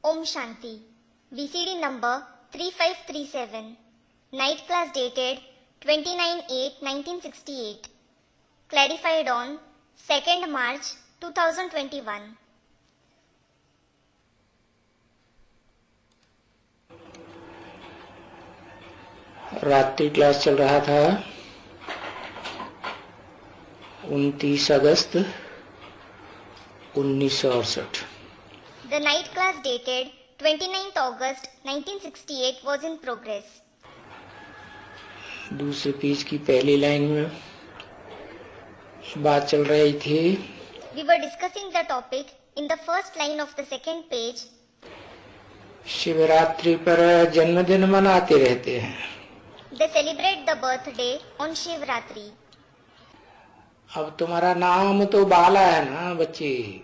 Om Shanti. VCD number 3537. Night class dated 29/8/1968. Clarified on 2nd March 2021. रात्रि class चल रहा था 29 अगस्त 1968। The night class dated 29th August 1968 was in progress. दूसरे page की पहली line में बात चल रही थी। We were discussing the topic in the first line of the second page. Shivratri पर जन्मदिन मनाते रहते हैं। They celebrate the birthday on Shivratri. अब तुम्हारा नाम तो बाला है ना बच्ची?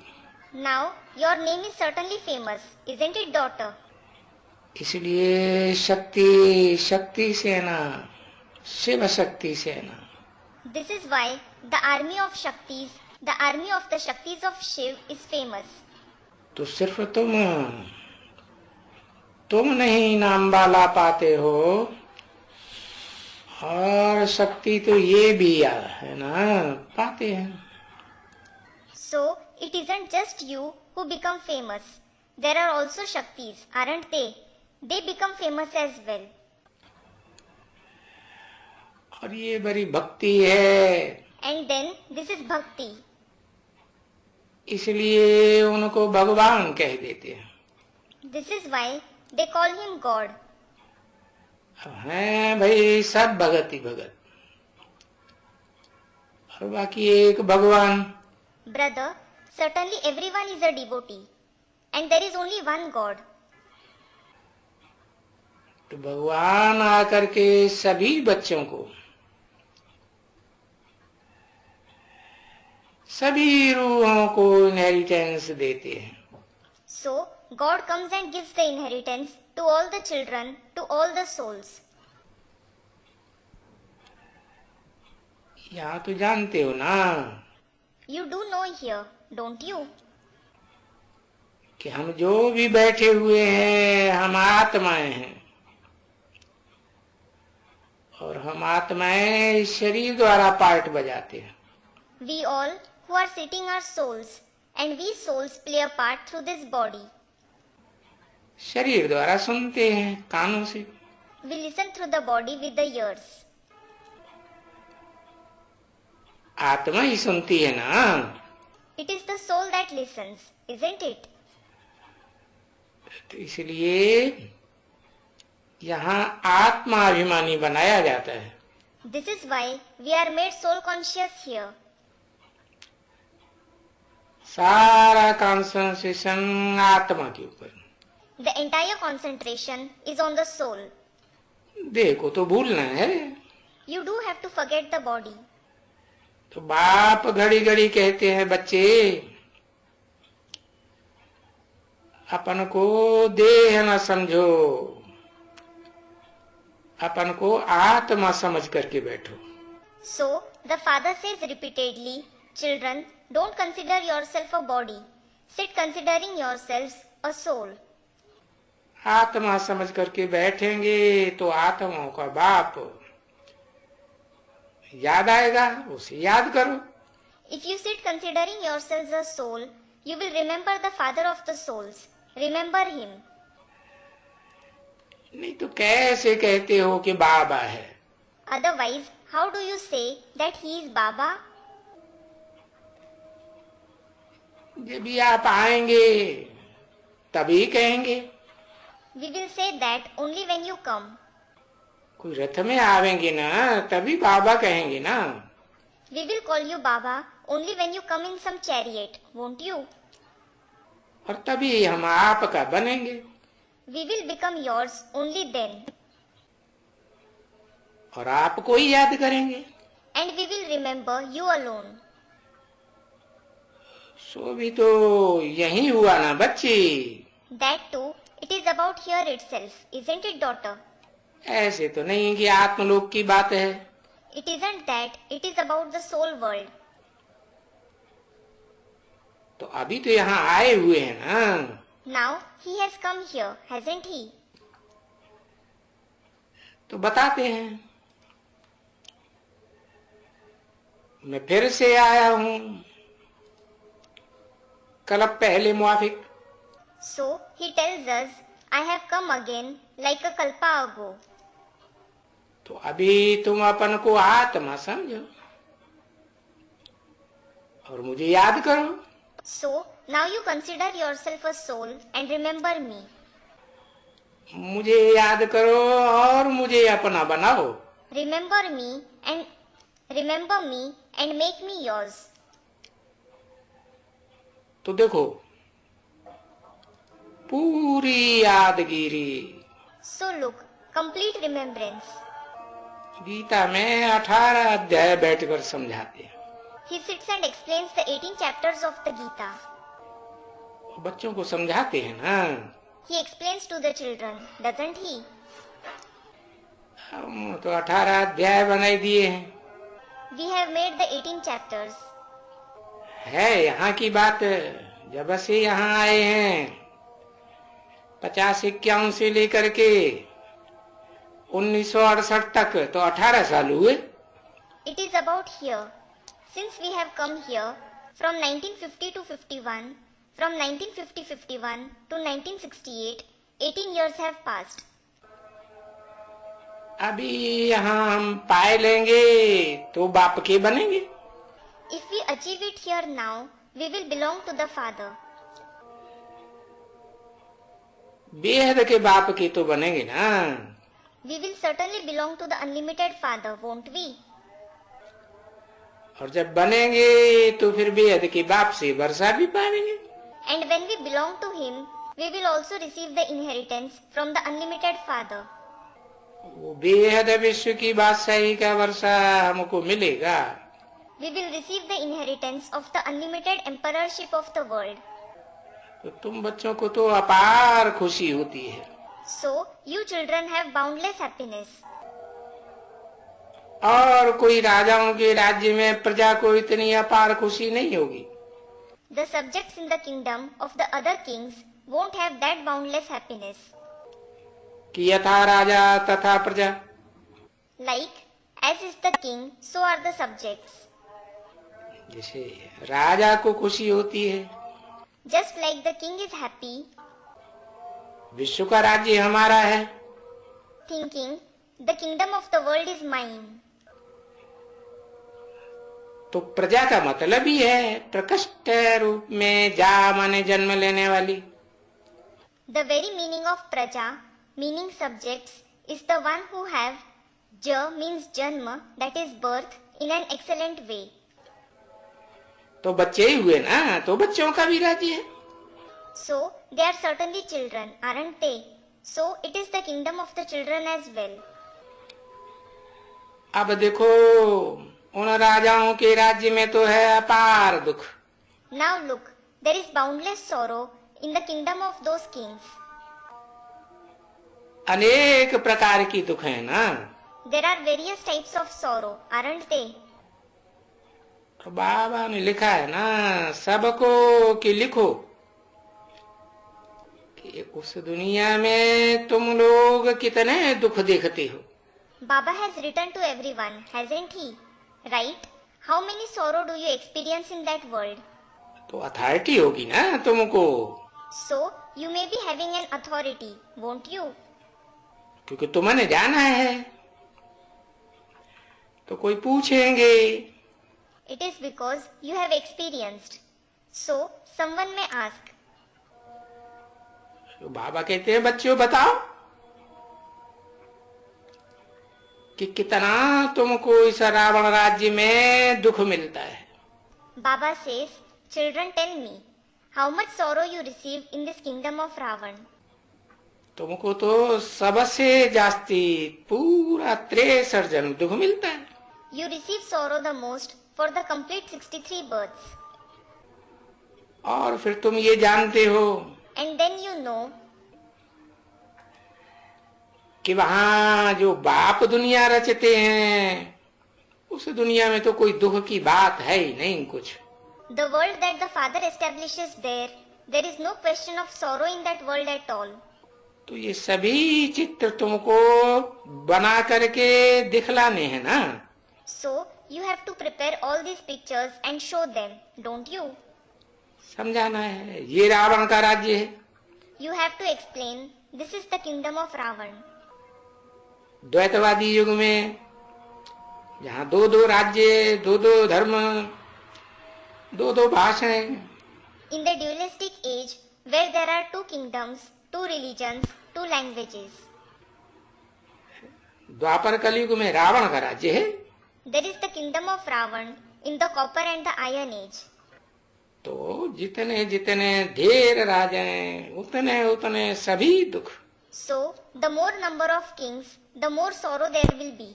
Now your name is certainly famous, isn't it, daughter? इसलिए शक्ति सेना, शिव शक्ति सेना। This is why the army of Shaktis, the army of the Shaktis of Shiv is famous. तो सिर्फ तुम नहीं नाम बाला पाते हो, और शक्ति तो ये भी है ना, पाते हैं। So it isn't just you who become famous. There are also Shaktis, aren't they? They become famous as well. और ये बड़ी भक्ति है। And then this is bhakti. इसलिए उनको भगवान कह देते हैं। This is why they call him God. हैं भाई सब भगत ही भगत, और बाकी एक भगवान। Brother, certainly everyone is a devotee, and there is only one God. तो भगवान आकर के सभी बच्चों को, सभी रूहों को इनहेरिटेंस देते हैं। So God comes and gives the inheritance to all the children, to all the souls. यहाँ तो जानते हो ना You do know here, don't you? कि हम जो भी बैठे हुए हैं हम आत्माएं हैं, और हम आत्माएं शरीर द्वारा पार्ट बजाते हैं। We all who are sitting are souls, and we souls play a part through this body. शरीर द्वारा सुनते हैं कानों से। We listen through the body with the ears. आत्मा ही सुनती है ना। It is the soul that listens, isn't it? तो इसलिए यहाँ आत्मा अभिमानी बनाया जाता है। This is why we are made soul conscious here. सारा कंसंट्रेशन आत्मा के ऊपर। The entire concentration is on the soul. देह को तो भूलना है। You do have to forget the body. तो बाप घड़ी घड़ी कहते हैं बच्चे अपन को देह न समझो, अपन को आत्मा समझ करके बैठो। So the father says repeatedly, children, don't consider yourself a body. Sit considering yourselves a soul. आत्मा समझ करके बैठेंगे तो आत्माओं का बाप याद आएगा, उसे याद करो। If you sit considering yourselves a soul, you will remember the father of the souls. Remember him. नहीं तो कैसे कहते हो कि बाबा है? Otherwise, how do you say that he is Baba? जब भी आप आएंगे तभी कहेंगे। We will say that only when you come. कोई रथ में आवेंगे ना तभी बाबा कहेंगे ना। We will call you Baba only when you come in some chariot, won't you? और तभी हम आपका बनेंगे। We will become yours only then. और आपको ही याद करेंगे। And we will remember you alone. सो भी तो यही हुआ ना बच्ची। That too, it is about here itself, isn't it, daughter? ऐसे तो नहीं कि आत्मलोक की बात है। It isn't that, it is about the soul world. तो अभी तो यहाँ आए हुए हैं ना। Now he has come here, hasn't he? तो बताते हैं, मैं फिर से आया हूं कल पहले मुआफिक। So he tells us, I have come again like a kalpa ago. तो अभी तुम अपन को आत्मा समझो और मुझे याद करो। So now you consider yourself a soul and remember me. मुझे याद करो और मुझे अपना बनाओ। Remember me and make me yours. तो देखो पूरी यादगिरी So look, complete remembrance. Gita में 18 अध्याय बैठकर समझाते हैं। He sits and explains the 18 chapters of the Gita. बच्चों को समझाते हैं ना। He explains to the children, doesn't he? हम तो 18 अध्याय बना दिए हैं। We have made the 18 chapters. है यहाँ की बात, जब से यहाँ आए हैं 50-51 से लेकर के 1968 तक तो 18 साल हुए। It is about here. Since we have come here from 1950 to 51, from 1950-51 to 1968, 18 years have passed. अभी यहाँ हम पाए लेंगे तो बाप के बनेंगे। If we achieve it here now, we will belong to the Father. बेहद के बाप के तो बनेंगे ना। We will certainly belong to the unlimited Father, won't we? और जब बनेंगे तो फिर बेहद के बाप से वर्षा भी पाएंगे। And when we belong to Him, we will also receive the inheritance from the unlimited Father. वो बेहद विश्व की बादशाही का वर्षा हमको मिलेगा। We will receive the inheritance of the unlimited emperorship of the world. तो तुम बच्चों को तो अपार खुशी होती है। So, you children have boundless happiness. और कोई राजाओं के राज्य में प्रजा को इतनी अपार खुशी नहीं होगी। The subjects in the kingdom of the other kings won't have that boundless happiness. कि यथा राजा तथा प्रजा। Like, as is the king, so are the subjects. जैसे राजा को खुशी होती है, Just like the king is happy, विश्व का राज्य हमारा है, thinking, the kingdom of the world is mine. तो प्रजा का मतलब ही है प्रकृष्ट रूप में जा माने जन्म लेने वाली। The very meaning of praja, meaning subjects, is the one who have ja means janma, that is birth, in an excellent way. तो बच्चे ही हुए ना, तो बच्चों का भी राज्य है। So, they are certainly children, aren't they? So, it is the kingdom of the children as well. अब देखो उन राजाओं के राज्य में तो है अपार दुख। Now look, there is boundless sorrow in the kingdom of those kings. अनेक प्रकार की दुख है ना। There are various types of sorrow, aren't they? तो बाबा ने लिखा है ना सबको कि लिखो कि उस दुनिया में तुम लोग कितने दुख देखते हो। Baba has written to everyone, hasn't he? Right? How many sorrow do you experience in that world? तो अथॉरिटी होगी ना तुमको। So, you may be having an authority, won't you? क्योंकि तुमने जाना है तो कोई पूछेंगे। It is because you have experienced. So, someone may ask. तो बाबा कहते हैं बच्चों बताओ कि कितना तुमको इस रावण राज्य में दुख मिलता है। Baba says, children tell me, how much sorrow you receive in this kingdom of Ravan. तुमको तो सबसे जास्ती पूरा 63 जन्म दुख मिलता है। You receive sorrow the most for the complete 63 births. और फिर तुम ये जानते हो And then you know कि वहाँ जो बाप दुनिया रचते हैं उस दुनिया में तो कोई दुख की बात है ही नहीं कुछ। the world that the Father establishes there, There is no question of sorrow in that world at all. तो ये सभी चित्र तुमको बना करके दिखलाने हैं ना। So you have to prepare all these pictures and show them, don't you? समझाना है, ये रावण का राज्य है। You have to explain, this is the kingdom of Ravan. द्वैतवादी युग में जहाँ दो दो राज्य, दो दो धर्म, दो दो भाषाएं, In the dualistic age, where there are two kingdoms, two religions, two languages, द्वापर कलयुग में रावण का राज्य है। there is the kingdom of Ravan in the copper and the iron age. तो जितने जितने ढेर राजाएं, उतने उतने सभी दुख। So the more number of kings, the more sorrow there will be.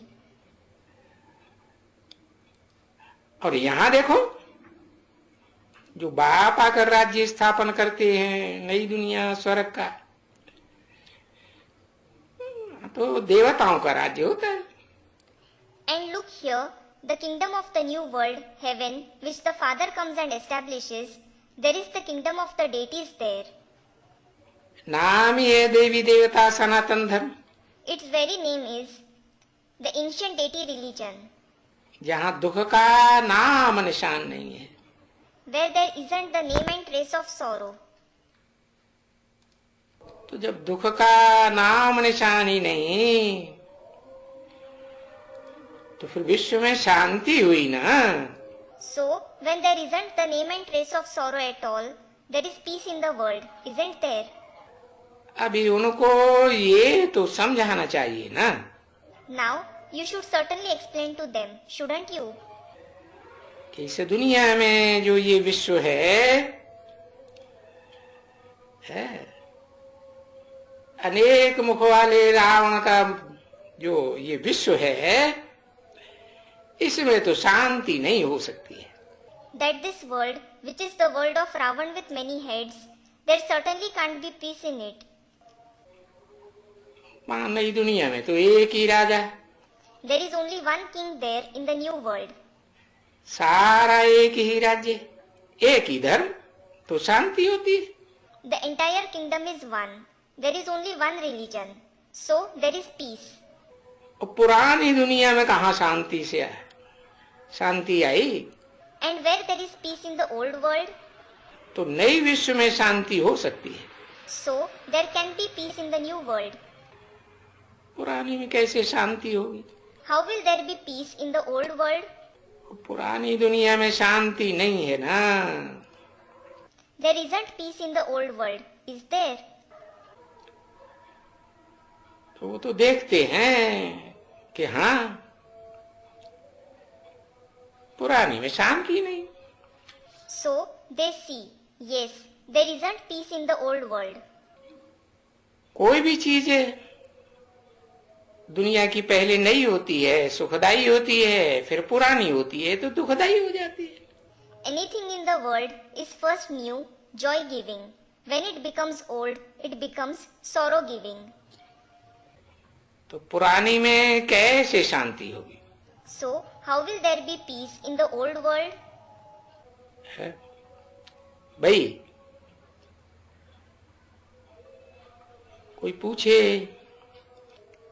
और यहाँ देखो, जो बाप आकर राज्य स्थापन करते हैं, नई दुनिया स्वर्ग का, तो देवताओं का राज्य होता है। And look here, the kingdom of the new world, heaven, which the Father comes and establishes, there is the kingdom of the deities there. नाम ही है देवी देवता सनातन धर्म। Its very name is the ancient deity religion, जहाँ दुख का नाम निशान नहीं है। where there isn't the name and trace of sorrow. तो जब दुख का नाम निशान ही नहीं, तो फिर विश्व में शांति हुई ना। So, when there isn't the name and trace of sorrow at all, there is peace in the world, isn't there? अभी उनको ये तो समझाना चाहिए ना। Now, you should certainly explain to them, shouldn't you? कि इस दुनिया में जो ये विश्व है अनेक मुख वाले रावण का जो ये विश्व है, इसमें तो शांति नहीं हो सकती है। That this world, which is the world of Ravan with many heads, there certainly can't be peace in it. वहां नई दुनिया में तो एक ही राजा, There is only one king there in the new world. सारा एक ही राज्य, एक ही धर्म, तो शांति होती है। The entire kingdom is one. There is only one religion. So there is peace. और पुरानी दुनिया में कहाँ शांति आई? And where there is peace in the old world, तो नई विश्व में शांति हो सकती है। so there can be peace in the new world. पुरानी में कैसे शांति होगी? How will there be peace in the old world? पुरानी दुनिया में शांति नहीं है ना। There isn't peace in the old world, is there? तो वो तो देखते हैं कि हाँ, पुरानी में शांति नहीं। So they see, yes, there isn't peace in the old world. कोई भी चीज दुनिया की पहले नई होती है, सुखदाई होती है, फिर पुरानी होती है तो दुखदाई हो जाती है। Anything in the world is first new, joy-giving. When it becomes old, it becomes sorrow-giving. तो पुरानी में कैसे शांति होगी? So, how will there be peace in the old world? भाई, कोई पूछे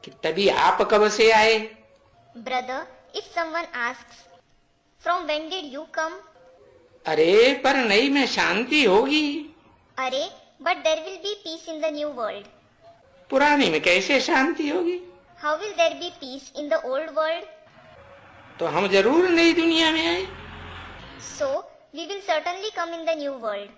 कि तभी आप कब से आए? Brother, if someone asks, from when did you come? अरे पर नई में शांति होगी। अरे, but there will be peace in the new world. पुरानी में कैसे शांति होगी? How will there be peace in the old world? तो हम जरूर नई दुनिया में आए। So, we will certainly come in the new world.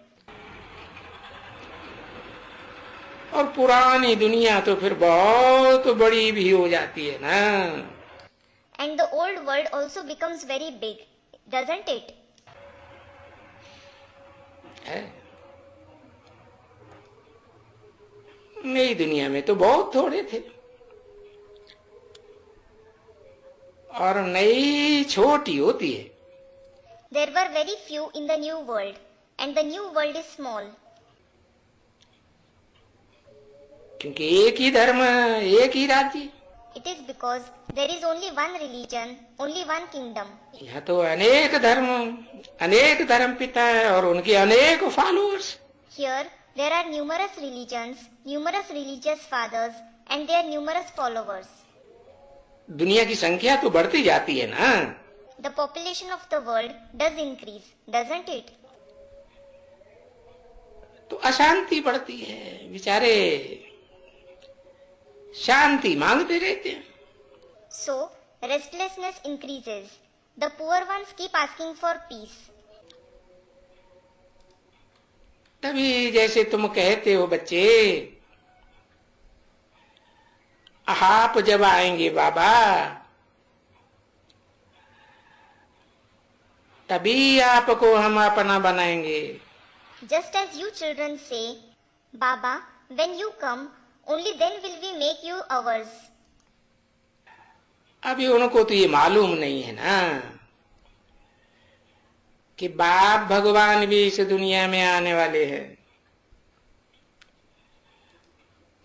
और पुरानी दुनिया तो फिर बहुत बड़ी भी हो जाती है ना। And the old world also becomes very big, doesn't it? नई दुनिया में तो बहुत थोड़े थे और नई छोटी होती है। There were very few in the new world, and the new world is small. क्योंकि एक ही धर्म, एक ही राज्य। It is because there is only one religion, only one kingdom. यहाँ तो अनेक धर्म पिता है और उनके अनेक followers. Here there are numerous religions, numerous religious fathers and their numerous followers. दुनिया की संख्या तो बढ़ती जाती है ना। The population of the world does increase, doesn't it? तो अशांति बढ़ती है, बेचारे शांति मांगते रहते हैं। So restlessness increases. The poor ones keep asking for peace. तभी जैसे तुम कहते हो बच्चे, आप जब आएंगे बाबा तभी आपको हम अपना बनाएंगे। Just as you children say, Baba, when you come, only then will we make you ours. अभी उनको तो ये मालूम नहीं है ना कि बाप भगवान भी इस दुनिया में आने वाले हैं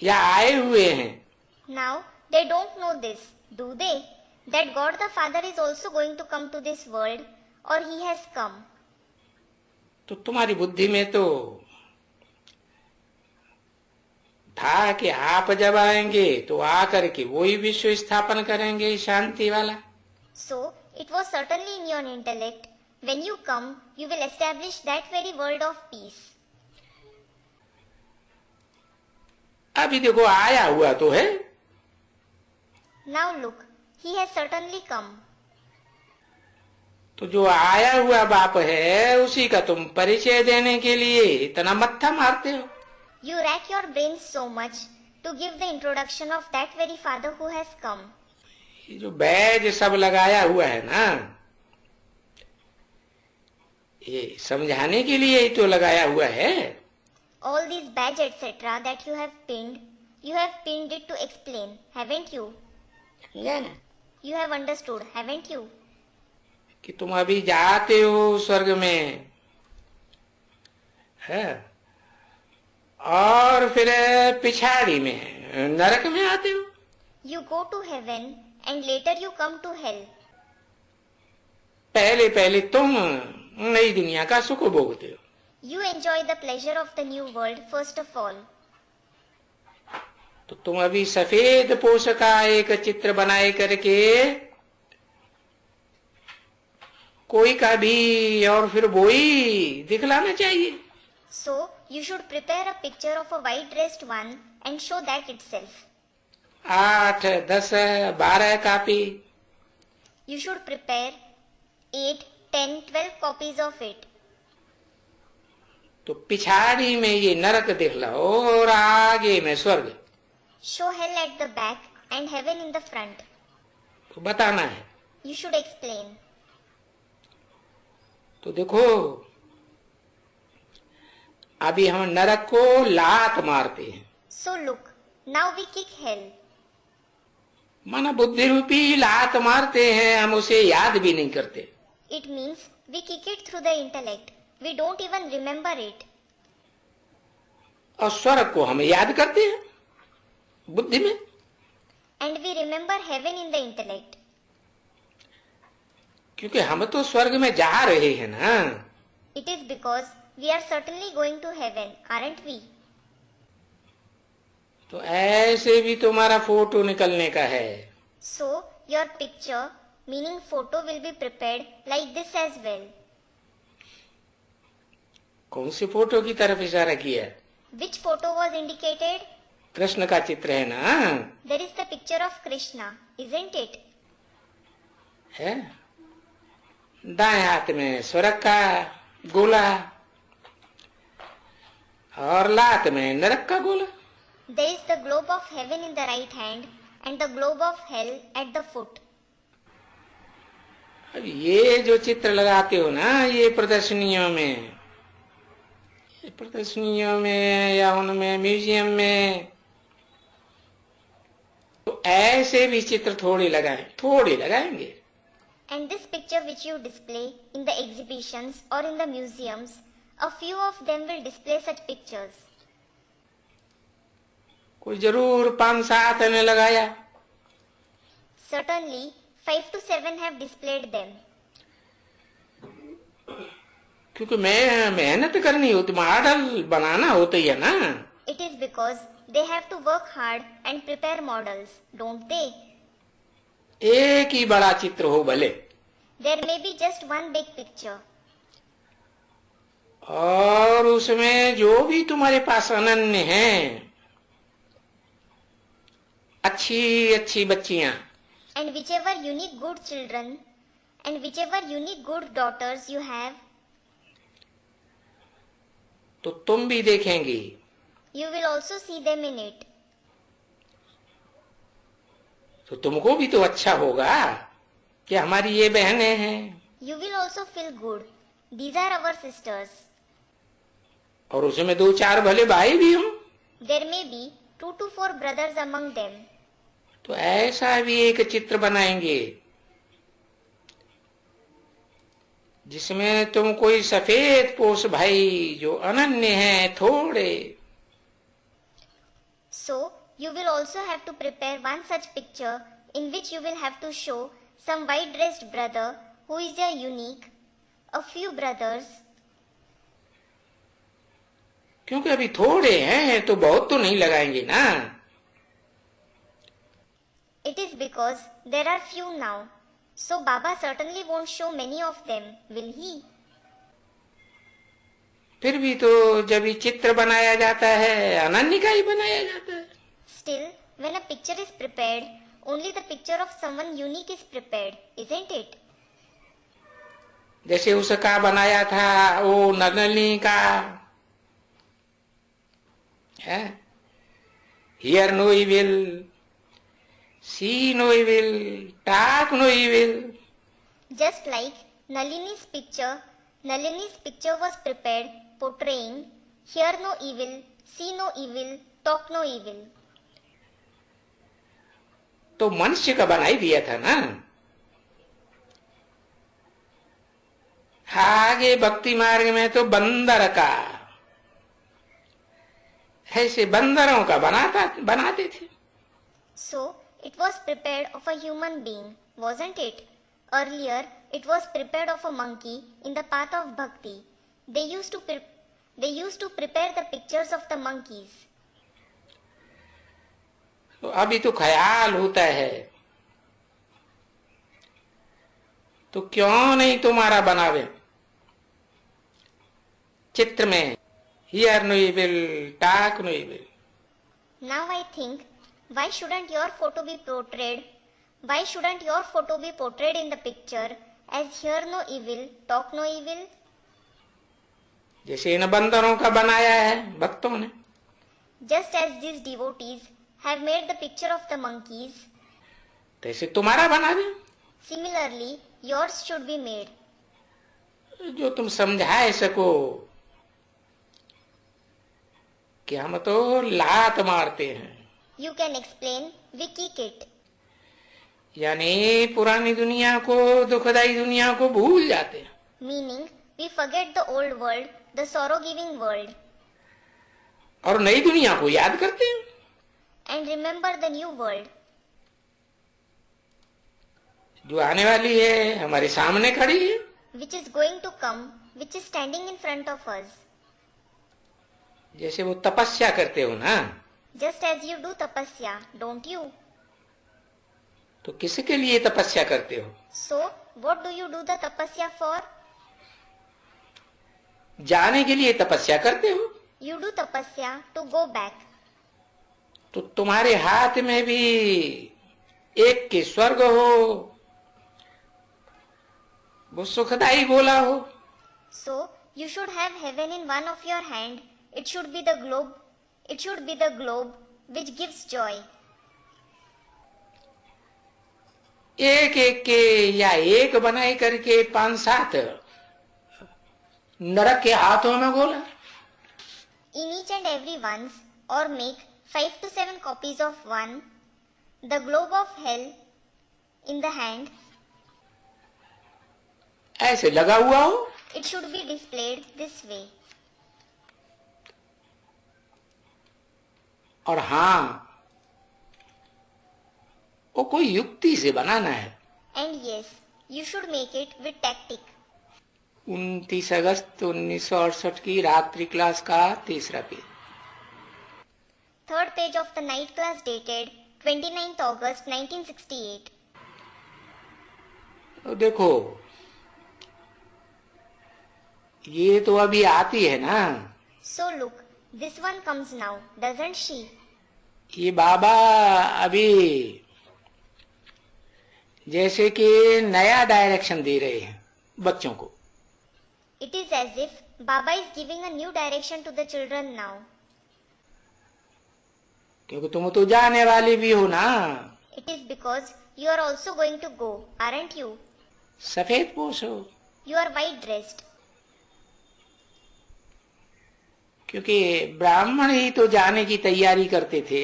या आए हुए हैं। Now they don't know this, do they? That God the Father is also going to come to this world, or He has come. तो तुम्हारी बुद्धि में तो था कि आप जब आएंगे तो आकर के वही विश्व स्थापन करेंगे शांति वाला। So it was certainly in your intellect, when you come, you will establish that very world of peace. अभी देखो आया हुआ तो है। Now look, He has certainly come. तो जो आया हुआ बाप है उसी का तुम परिचय देने के लिए इतना मत्था मारते हो। You rack your brains so much to give the introduction of that very Father who has come. ये जो बैज सब लगाया हुआ है ना, ये समझाने के लिए ही तो लगाया हुआ है। All these badge etc. that you have pinned it to explain, haven't you? समझा ना You have understood, haven't you? कि तुम अभी जाते हो स्वर्ग में है और फिर पिछाड़ी में नरक में आते हो। You go to heaven and later you come to hell. पहले पहले तुम नई दुनिया का सुख भोगते हो। You enjoy the pleasure of the new world first of all. तो तुम अभी सफेद पोष का एक चित्र बनाए करके कोई का भी और फिर वही दिखलाना चाहिए। So you should prepare a picture of a white dressed one and show that itself. 8, 10, 12 copy. You should prepare 8, 10, 12 copies of it. तो पिछाड़ी में ये नरक दिखलाओ और आगे में स्वर्ग। Show hell at the back and heaven in the front. तो बताना है। You should explain. तो देखो अभी हम नरक को लात मारते हैं। So look, now we kick hell. माना बुद्धि रूपी लात मारते हैं, हम उसे याद भी नहीं करते। It means we kick it through the intellect. We don't even remember it. और स्वर्ग को हम याद करते हैं बुद्धि में। And we remember heaven in the intellect. क्योंकि हम तो स्वर्ग में जा रहे हैं ना। It is because we are certainly going to heaven, aren't we? तो ऐसे भी तुम्हारा फोटो निकलने का है। So your picture, meaning photo, will be prepared like this as well. कौन सी फोटो की तरफ इशारा किया? Which photo was indicated? Krishna का चित्र है ना। There is the picture of Krishna, isn't it? है दाएं हाथ में स्वर्ग का गोला और लात में नरक का गोला। There is the globe of heaven in the right hand and the globe of hell at the foot. अब ये जो चित्र लगाते हो ना ये प्रदर्शनियों में या उनमें म्यूजियम में, तो ऐसे भी चित्र थोड़े लगाएंगे। And this picture which you display in the exhibitions or in the museums, a few of them will display such pictures. कोई जरूर 5-7 ने लगाया। Certainly 5 to 7 have displayed them. क्योंकि मैं मेहनत करनी होती, मॉडल बनाना होता ही है ना। It is because they have to work hard and prepare models, don't they? एक ही बड़ा चित्र हो भले, There may be just one big picture, और उसमें जो भी तुम्हारे पास अनन्य है, अच्छी अच्छी बच्चियां, and whichever unique good children and whichever unique good daughters you have, तो तुम भी देखेंगी, you will also see them in it. तो तुमको भी तो अच्छा होगा कि हमारी ये बहनें हैं, You will also feel good. These are our sisters. और उसमें 2-4 भले भाई भी हों, There may be 2 to 4 brothers among them. तो ऐसा भी एक चित्र बनाएंगे जिसमें तुम कोई सफेद पोष भाई जो अनन्य हैं थोड़े, So, you will also have to prepare one such picture in which you will have to show some white-dressed brother who is a unique, a few brothers, क्योंकि अभी थोड़े हैं तो बहुत तो नहीं लगाएंगे ना। It is because there are few now. So Baba certainly won't show many of them, will he? फिर भी तो जब ये चित्र बनाया जाता है अनन्य का ही बनाया जाता है। Still, when a picture is prepared, only the picture of someone unique is prepared, isn't it? जैसे उसका बनाया था वो नलिनी का है, hear no evil, see no evil, talk no evil. Just like Nalini's picture was prepared portraying hear no evil, see no evil, talk no evil. तो मनुष्य का बना ही दिया था ना। आगे भक्ति मार्ग में तो बंदर का, ऐसे बंदरों का बनाते थे। So, it was prepared of a human being, wasn't it? Earlier, it was prepared of a monkey in the path of bhakti. They used to prepare the pictures of the monkeys. तो अभी तो ख्याल होता है, तो क्यों नहीं तुम्हारा बनावे चित्र में hear no evil, talk no evil. Now I think, why shouldn't your photo be portrayed? Why shouldn't your photo be portrayed in the picture as hear no evil, talk no evil? जैसे इन बंदरों का बनाया है भक्तों ने, Just as these devotees have made the picture of the monkeys, तैसे तुम्हारा बना दे, similarly yours should be made. जो तुम समझाए सको कि हम तो लात मारते हैं, You can explain, we kick it. यानी पुरानी दुनिया को, दुखदाई दुनिया को भूल जाते हैं, Meaning, we forget the old world, the sorrow-giving world, और नई दुनिया को याद करते हैं। and remember the new world, जो आने वाली है, हमारे सामने खड़ी है। which is going to come, which is standing in front of us. जैसे वो तपस्या करते हो ना, Just as you do tapasya, don't you? तो किसके लिए तपस्या करते हो? So, what do you do the tapasya for? जाने के लिए तपस्या करते हो। You do tapasya to go back. तो तुम्हारे हाथ में भी एक के स्वर्ग हो, वो सुखदाई बोला हो। So, you should have heaven in one of your hand. It should be the globe. It should be the globe which gives joy. एक एक के या एक बनाई करके 5-7 नरक के हाथों में गोला, In each and every one's, or make 5 to 7 copies of one, the globe of hell in the hand. ऐसे लगा हुआ हो। It should be displayed this way. और हाँ, वो कोई युक्ति से बनाना है। And yes, you should make it with tactic. 29 अगस्त 1968 की रात्रि क्लास का तीसरा page. Third page of the night class dated 29th August 1968. तो देखो, ये तो अभी आती है ना। So look, this one comes now, doesn't she? ये बाबा अभी जैसे कि नया डायरेक्शन दे रहे हैं बच्चों को। It is as if Baba is giving a new direction to the children now. क्योंकि तुम तो जाने वाले भी हो ना। It is because you are also going to go, aren't you? सफेद पोश हो। You are white dressed. क्योंकि ब्राह्मण ही तो जाने की तैयारी करते थे।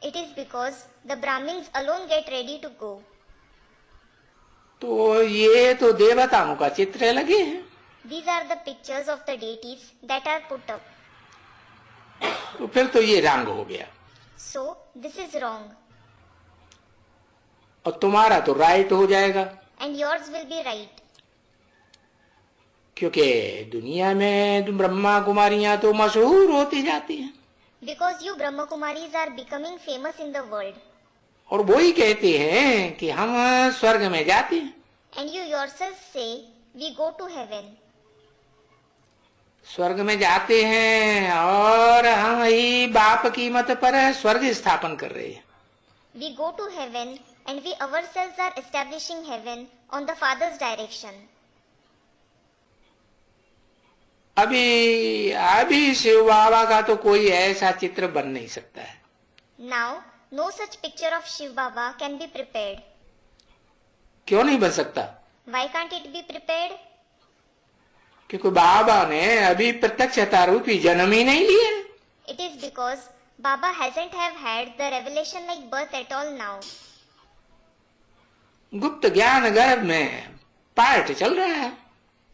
It is because the Brahmins alone get ready to go. तो ये तो देवताओं का चित्र लगे हैं। These are the pictures of the deities that are put up. तो फिर तो ये रंग हो गया। So this is wrong. और तुम्हारा तो राइट हो जाएगा। And yours will be right. क्योंकि दुनिया में ब्रह्मा कुमारियां तो मशहूर होती जाती हैं। Because you Brahma Kumaris are becoming famous in the world. और वही कहते हैं कि हम स्वर्ग में जाते हैं। And you yourselves say, we go to heaven. स्वर्ग में जाते हैं और हम ही बाप की मत पर स्वर्ग स्थापन कर रहे हैं। We go to heaven and we ourselves are establishing heaven on the Father's direction. अभी शिव बाबा का तो कोई ऐसा चित्र बन नहीं सकता है। Now, no such picture of Shiv Baba can be prepared. क्यों नहीं बन सकता? Why can't it be prepared? क्योंकि बाबा ने अभी प्रत्यक्षता रूपी जन्म ही नहीं लिया। It is because Baba hasn't have had the revelation like birth at all now. गुप्त ज्ञान गर्भ में पाठ चल रहा है।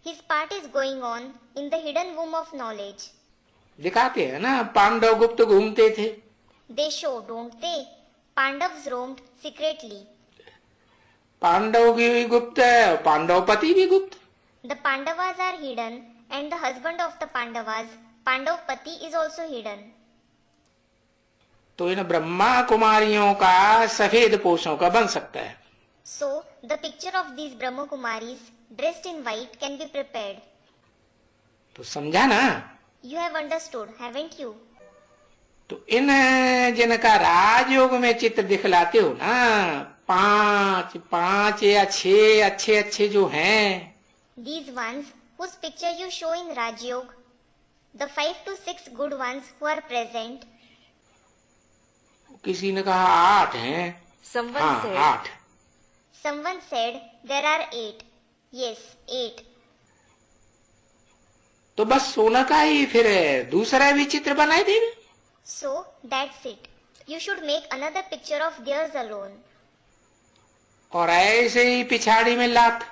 His part is going on in the hidden womb of knowledge. दिखाते हैं ना, पांडव गुप्त घूमते थे। They show, don't they? Pandavas roamed secretly. Pandav भी गुप्त है, पांडवपति भी गुप्त। The Pandavas are hidden and the husband of the Pandavas, Pandavpati, is also hidden. तो इन ब्रह्मा कुमारियों का सफेद पोषों का बन सकता है। So, the picture of these Brahma Kumaris dressed in white can be prepared. तो समझा ना? You have understood, haven't you? तो इन जिनका राजयोग में चित्र दिखलाते हो ना, 5 या 6 अच्छे जो हैं, These ones whose picture you show in Rajyog, the 5 to 6 good ones who are present. किसी ने कहा 8 हैं। Someone said, 8। Someone said there are 8. Yes, 8. तो बस सोना का ही फिर दूसरा भी चित्र बनाए देंगे। So, that's it. You should make another picture of theirs alone. और ऐसे ही पिछाड़ी में लात।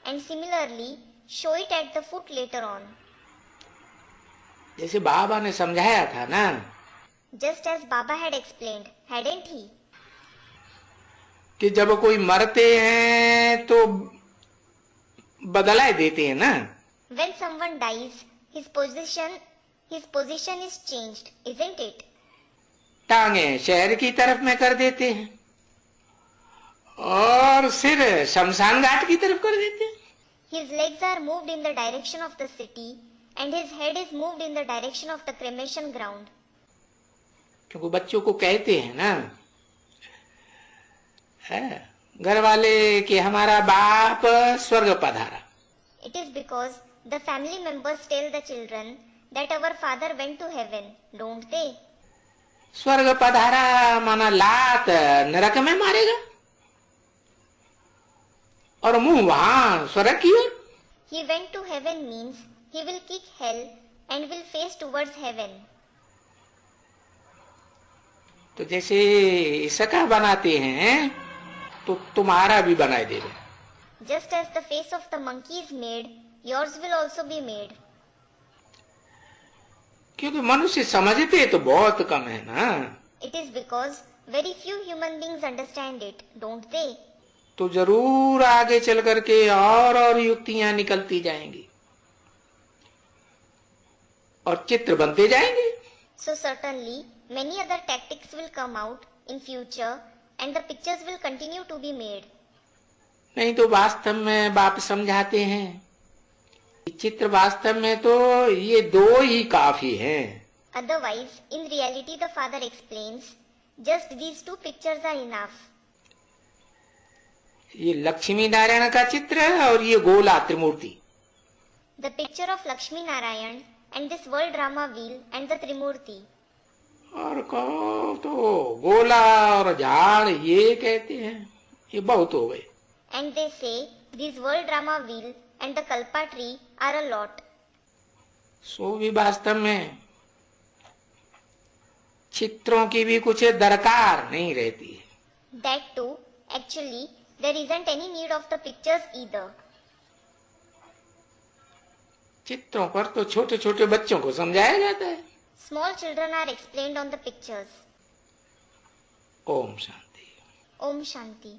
And similarly, show it at the foot later on. जैसे बाबा ने समझाया था ना, Just as Baba had explained, hadn't he? कि जब कोई मरते हैं तो बदला देते हैं ना। When someone dies, his position is changed, isn't it? टांगे शहर की तरफ में कर देते हैं और सिर शमशान घाट की तरफ कर देते हैं। His legs are moved in the direction of the city and his head is moved in the direction of the cremation ground. क्योंकि बच्चों को कहते हैं ना, है घर वाले कि हमारा बाप स्वर्ग पधारा। It is because the family members tell the children that our father went to heaven, don't they? स्वर्ग पधारा माना लात नरक में मारेगा और मुंह वहां स्वर्ग की ओर। He went to heaven means he will kick hell and will face towards heaven. तो जैसे इसका बनाते हैं तो तुम्हारा भी बनाए देगा। Just as the face of the monkey is made, yours will also be made. क्योंकि मनुष्य समझते तो बहुत कम है ना। It is because very few human beings understand it, don't they? तो जरूर आगे चल करके और युक्तियां निकलती जाएंगी। और चित्र बनते जाएंगे। So certainly many other tactics will come out in future and the pictures will continue to be made. नहीं तो वास्तव में बाप समझाते हैं, चित्र वास्तव में तो ये दो ही काफी हैं। Otherwise, in reality the father explains, just these two pictures are enough. ये लक्ष्मी नारायण का चित्र है और ये गोला त्रिमूर्ति। The picture of Lakshmi Narayan and this world drama wheel and the Trimurti. और कहो तो गोला और झाड़ ये कहते हैं, ये बहुत हो गए। And they say these world drama wheel and the Kalpa tree are a lot. सो भी वास्तव में चित्रों की भी कुछ दरकार नहीं रहती है। That too, actually, there isn't any need of the pictures either. चित्रों पर तो छोटे छोटे बच्चों को समझाया जाता है। Small children are explained on the pictures. Om Shanti. Om Shanti.